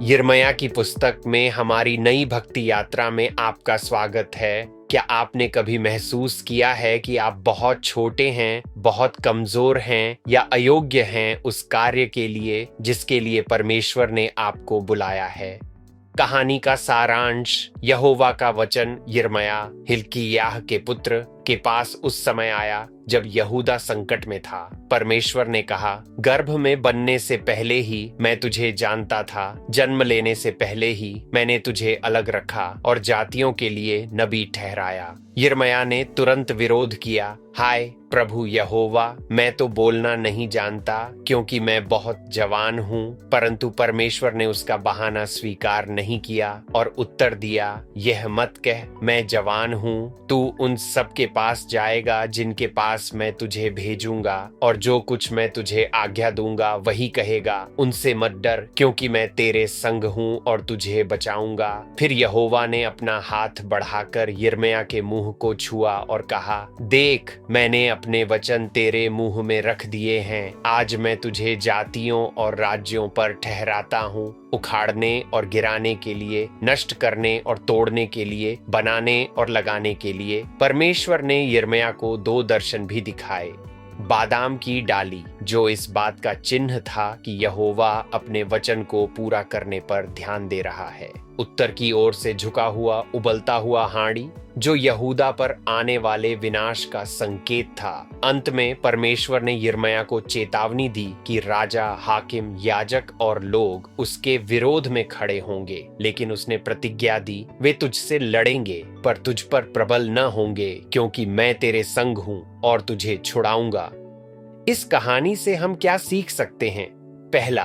यिर्मयाह की पुस्तक में हमारी नई भक्ति यात्रा में आपका स्वागत है। क्या आपने कभी महसूस किया है कि आप बहुत छोटे हैं, बहुत कमजोर हैं या अयोग्य हैं उस कार्य के लिए जिसके लिए परमेश्वर ने आपको बुलाया है? कहानी का सारांश यहोवा का वचन यिर्मयाह हिल्किय्याह के पुत्र के पास उस समय आया जब यहूदा संकट में था। परमेश्वर ने कहा, गर्भ में बनने से पहले ही मैं तुझे जानता था, जन्म लेने से पहले ही मैंने तुझे अलग रखा और जातियों के लिए नबी ठहराया। यिर्मयाह ने तुरंत विरोध किया, हाय प्रभु यहोवा, मैं तो बोलना नहीं जानता क्योंकि मैं बहुत जवान हूँ। परंतु परमेश्वर ने उसका बहाना स्वीकार नहीं किया और उत्तर दिया, यह मत कह मैं जवान हूँ, तू उन सब के पास जाएगा जिनके पास मैं तुझे भेजूंगा और जो कुछ मैं तुझे आज्ञा दूंगा वही कहेगा। उनसे मत डर क्योंकि मैं तेरे संग हूँ और तुझे बचाऊंगा। फिर यहोवा ने अपना हाथ बढ़ाकर यिर्मयाह के मुंह को छुआ और कहा, देख मैंने अपने वचन तेरे मुंह में रख दिए हैं। आज मैं तुझे जातियों और राज्यों पर ठहराता हूँ, उखाड़ने और गिराने के लिए, नष्ट करने और तोड़ने के लिए, बनाने और लगाने के लिए। परमेश्वर ने यिर्मयाह को 2 दर्शन भी दिखाए। बादाम की डाली, जो इस बात का चिन्ह था कि यहोवा अपने वचन को पूरा करने पर ध्यान दे रहा है। उत्तर की ओर से झुका हुआ उबलता हुआ हांडी, जो यहूदा पर आने वाले विनाश का संकेत था। अंत में परमेश्वर ने यिर्मयाह को चेतावनी दी कि राजा, हाकिम, याजक और लोग उसके विरोध में खड़े होंगे, लेकिन उसने प्रतिज्ञा दी, वे तुझसे लड़ेंगे पर तुझ पर प्रबल न होंगे, क्योंकि मैं तेरे संग हूं और तुझे छुड़ाऊंगा। इस कहानी से हम क्या सीख सकते हैं? पहला,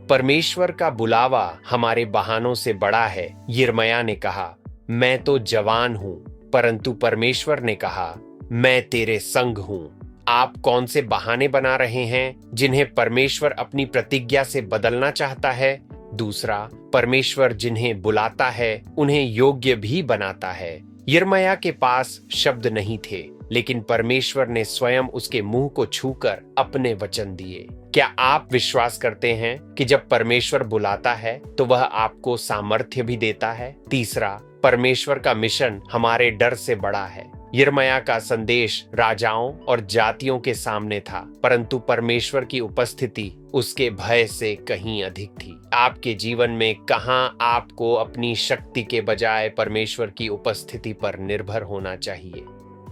परमेश्वर का बुलावा हमारे बहानों से बड़ा है। यिर्मयाह ने कहा, मैं तो जवान हूं, परंतु परमेश्वर ने कहा, मैं तेरे संग हूं। आप कौन से बहाने बना रहे हैं जिन्हें परमेश्वर अपनी प्रतिज्ञा से बदलना चाहता है? दूसरा, परमेश्वर जिन्हें बुलाता है उन्हें योग्य भी बनाता है। यिर्मयाह के पास शब्द नहीं थे, लेकिन परमेश्वर ने स्वयं उसके मुंह को छूकर अपने वचन दिए। क्या आप विश्वास करते हैं कि जब परमेश्वर बुलाता है तो वह आपको सामर्थ्य भी देता है? तीसरा, परमेश्वर का मिशन हमारे डर से बड़ा है। यिर्मयाह का संदेश राजाओं और जातियों के सामने था, परंतु परमेश्वर की उपस्थिति उसके भय से कहीं अधिक थी। आपके जीवन में कहां आपको अपनी शक्ति के बजाय परमेश्वर की उपस्थिति पर निर्भर होना चाहिए?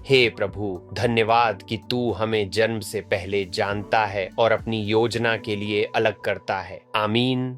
हे प्रभु, धन्यवाद कि तू हमें जन्म से पहले जानता है और अपनी योजना के लिए अलग करता है। आमीन।